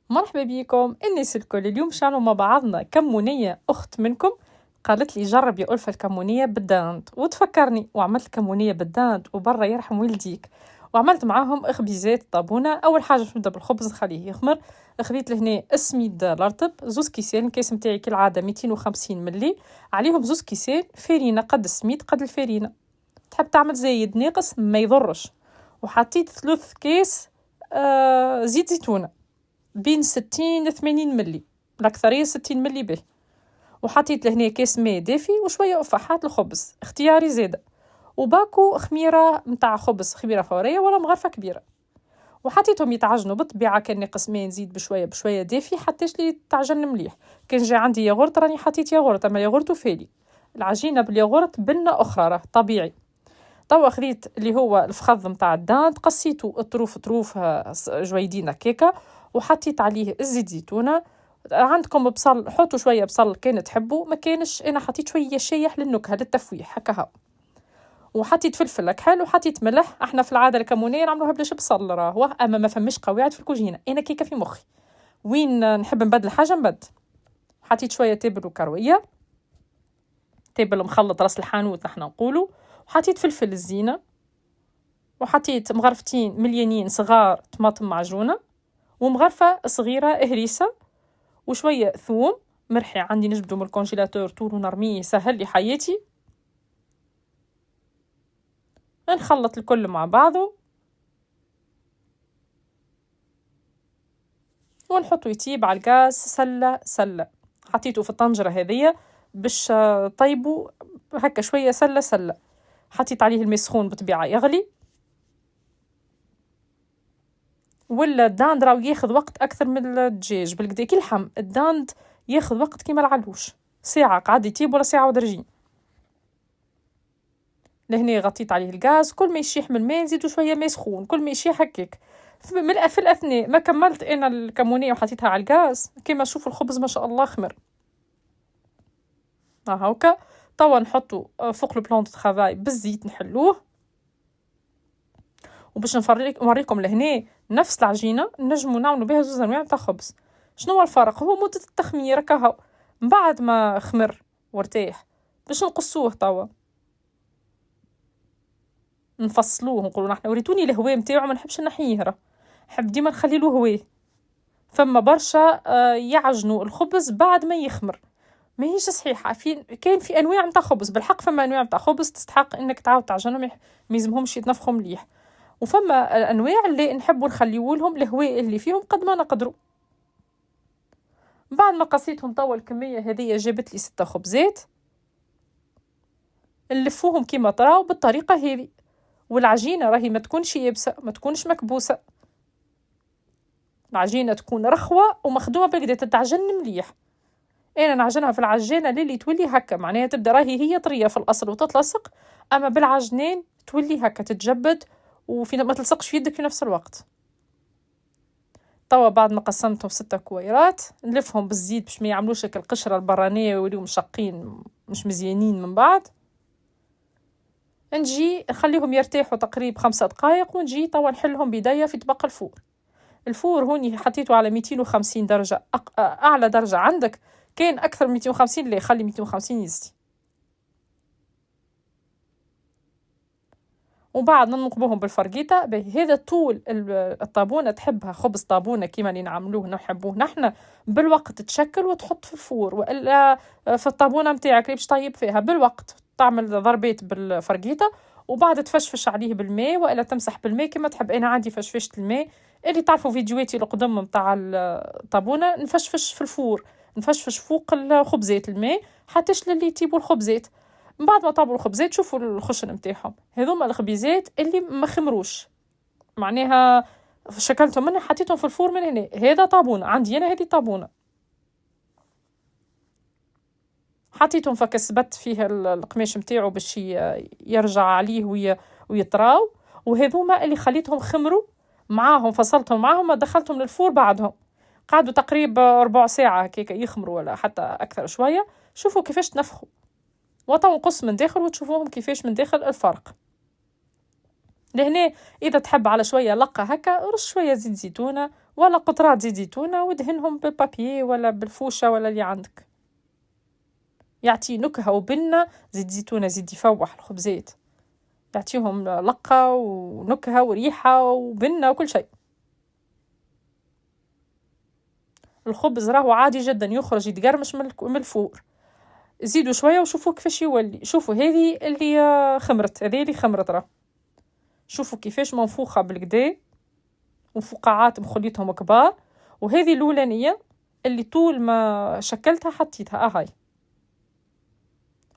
مرحبا بكم الناس الكل. اليوم شعلوا مع بعضنا كمونية أخت منكم قالت لي جرب يا ألفة الكمونية بالداند وتفكرني، وعملت كمونية بالداند وبرا يرحم والديك، وعملت معاهم إخبيزات طابونة. أول حاجة باش نبدا بالخبز نخليه يخمر. خذيت لهنا السميد الرطب زوز كيسان، الكيس متاعي كالعادة 250 ملي، عليهم زوز كيسان فرينة قد السميد قد الفرينة، تحب تعمل زايد ناقص ما يضرش. وحطيت 3 كيس زيت زيتونة بين 60 ل 80 ملي، الأكثرية 60 ملي به. وحطيت لهنا كيس ماء دافي وشوية أفاحات الخبز اختياري زادة، وباكو خميرة متاع خبز، خميرة فورية ولا مغرفة كبيرة. وحطيتهم يتعجنوا بالطبيعة، كان ناقص ماء نزيد بشوية بشوية دافي حتىش لي تعجن مليح. كان جا عندي ياغورت راني حطيت ياغورت، أما ياغورت وفالي. العجينة بالياغورت بنة أخرى راه طبيعي. توا خذيت اللي هو الفخذ متاع الداند، قصيته طروف جويدين هكاكا، وحطيت عليه الزيت زيتونه. عندكم بصل حطوا شويه بصل كان تحبوا، ما كانش انا حطيت شويه شايح للنكهه للتفويح هكا. وحطيت فلفل كحل وحطيت ملح. احنا في العاده الكمونيه نعملوها بلاش بصل راهو، اما ما فماش قواعد في الكوجينه، انا كيكه في مخي وين نحب نبدل حاجه نبدل. حطيت شويه تابل وكرويه، تابل مخلط راس الحانوت نحنا نقولوا. وحطيت فلفل الزينه، وحطيت مغرفتين مليانين صغار طماطم معجونه، ومغرفه صغيره هريسه، وشويه ثوم مرحي عندي نجبدو من الكونجيلاتور طول ونرميه سهل لي حياتي. نخلط الكل مع بعضه ونحطه يطيب على الغاز سله سله. حطيته في الطنجره هذية باش طيبه هكا شويه سله سله. حطيت عليه الماء سخون بطبيعه يغلي. ولا الداند راهو ياخذ وقت اكثر من الدجاج بالكدا، كي اللحم الداند ياخذ وقت كيما العلوش، ساعه قاعد يطيب ولا ساعه ودرجين. لهنا غطيت عليه الغاز، كل ما يشيح من الماء نزيدو شويه ماء سخون، كل ما يشيح هكاك. في الاثناء ما كملت انا الكمونيه وحطيتها على الغاز، كيما نشوفوا الخبز ما شاء الله خمر هاكا. توا نحطو فوق البلون دو طرافاي بالزيت نحلوه. وباش نوريكم لهنا نفس العجينه نجمو نعملوا بها زوز انواع تاع خبز. شنو هو الفرق؟ هو مده التخمير كهو من بعد ما خمر وارتاح باش نقصوه. توا نفصلوه نقولوا نحن وريتوني الهواء نتاعو، ما نحبش نحيه، راه نحب ديما نخلي له هواء. فما برشا يعجنوا الخبز بعد ما يخمر، ما هيش صحيحه. كاين في انواع نتاع خبز بالحق، فما انواع نتاع خبز تستحق انك تعاود تعجنهم، ما يلزمهمش يتنفخوا مليح. وفما انواع اللي نحبوا نخليو لهم الهواء اللي فيهم قد ما نقدروا. بعد ما قصيتهم توا الكميه هذه جابت لي 6 خبزات، نلفوهم كيما طراو بالطريقه هذه. والعجينه راهي ما تكونش يابسه، ما تكونش مكبوسه، العجينه تكون رخوه ومخدومه بقدر تتعجن مليح. انا نعجنها في العجانه اللي تولي هكا، معناها تبدا راهي هي طريه في الاصل وتتلصق، اما بالعجنين تولي هكا تتجبد وفي ما تلصقش في يدك في نفس الوقت. توا بعد ما قسمتهم 6 كويرات نلفهم بالزيت باش ما يعملوش هكا القشره البرانيه ويوليو مشقين مش مزيانين من بعد. نجي نخليهم يرتاحوا تقريبا 5 دقائق، ونجي توا نحلهم بيديا في طبق الفور. الفور هوني حطيته على 250 درجه، اعلى درجه عندك. كان اكثر من 250 لا خلي 250 يزي. وبعد ننقبوهم بالفرقيطه. هذا طول الطابونه تحبها خبز طابونه كيما اللي نعملوه نحبوه نحنا بالوقت تشكل وتحط في الفور، والا في الطابونه نتاعك اللي باش طيب فيها بالوقت تعمل ضربات بالفرقيطه، وبعد تفشفش عليه بالماء والا تمسح بالماء كما تحب. انا عندي فشفشة الماء اللي تعرفوا فيديوهاتي القدم نتاع الطابونه، نفشفش في الفور، نفشفش فوق الخبزات الماء حتى اللي يطيبوا الخبزات. من بعد ما طابوا الخبزات شوفوا الخشن نتاعهم، هذوما الخبيزات اللي ما خمروش، معناها شكلتهم منها حطيتهم في الفور من هنا. هذا طابونه عندي انا، هذه طابونه حطيتهم فكسبت فيها القماش نتاعو باش يرجع عليه ويطراو. وهذوما اللي خليتهم خمروا معاهم، فصلتهم معاهم، ما دخلتهم للفور بعدهم قعدوا تقريبا 4 ساعه هكاك يخمروا ولا حتى اكثر شويه. شوفوا كيفاش تنفخوا، وطن نقص من داخل وتشوفوهم كيفاش من داخل الفرق. لهنا اذا تحب على شويه لقه هكا رش شويه زيت زيتونه ولا قطرات زيت زيتونة ودهنهم بالبابيي ولا بالفوشة ولا اللي عندك، يعطي نكهة وبنة. زيت زيتونة زيد يفوح الخبزات، يعطيهم لقة ونكهة وريحة وبنة وكل شيء. الخبز راهو عادي جدا يخرج يتقرمش من الفور، زيدوا شوية وشوفوا كيفاش يولي. شوفوا هذه اللي خمرت، هذه اللي خمرت راه، شوفوا كيفاش منفوخة بالكدا وفقاعات مخليتهم كبار. وهذه الأولانية اللي طول ما شكلتها حطيتها هاي.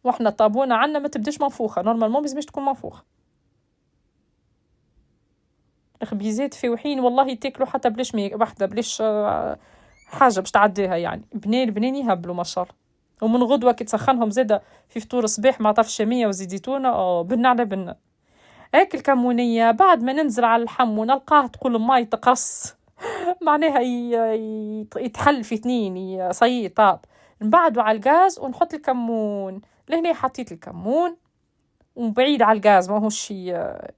واحنا الطابونة عنا ما تبداش منفوخة، نورمالمون لازمش تكون منفوخة. الخبيزات فاوحين والله يتاكلوا حتى بلاش واحدة بلاش حاجة باش تعديها، يعني بنين يهبلوا ما شاء الله. ومن غدوة كي تسخنهم زادة في فطور الصباح مع طرف الشامية وزيت زيتونة بنة على بنة. هاك الكمونية بعد ما ننزل على اللحم ونلقاه تقول ماي تقص معناها يتحل في 2 صي طاب، نبعدو على الغاز ونحط الكمون. لهنا حطيت الكمون وبعيد على الغاز،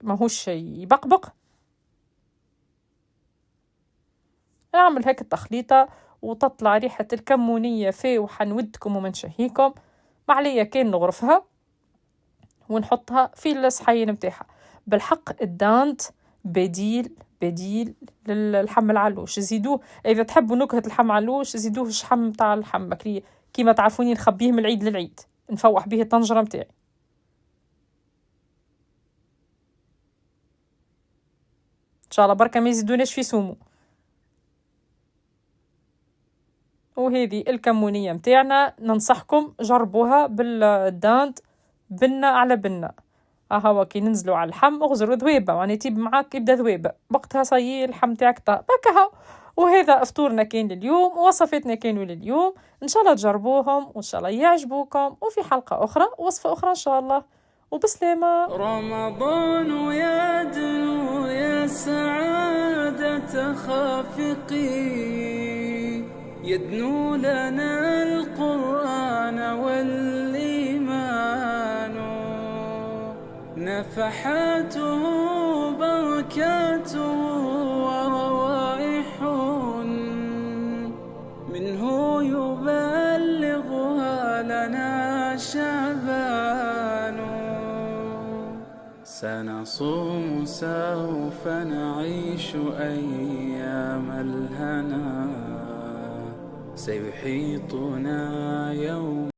ماهوش يبقبق. اعمل هيك التخليطة وتطلع ريحة الكمونية فاوحة نودكم ومن شهيكم. معليا كان نغرفها ونحطها في الصحين متاعها. بالحق الدانت بديل للحم العلوش. زيدوه اذا تحبوا نكهة الحم علوش، زيدوه شحم تاع اللحم بكري كيما تعرفوني نخبيه من العيد للعيد، نفوح به الطنجرة متاعي. ان شاء الله بركة ما يزيدوناش في سومو. وهذه الكمونية متاعنا ننصحكم جربوها بالدانت بنة على بنة. هو كي ننزلوا على اللحم اغزروا ذويبه، يعني تيب معاك يبدا ذويبه وقتها صايي اللحم تاعك طاب هكا. وهذا فطورنا كان لليوم، ووصفاتنا كانوا لليوم. ان شاء الله تجربوهم وان شاء الله يعجبوكم، وفي حلقه اخرى وصفه اخرى ان شاء الله. وبسلامه. رمضان يدنو يا سعادة خافقي، يدنو لنا القرآن والإيمان، نفحاته بركاته وروائح منه يبلغها لنا شعبان. سنصوم سوف نعيش أيام الهنا، سيحيطنا يوم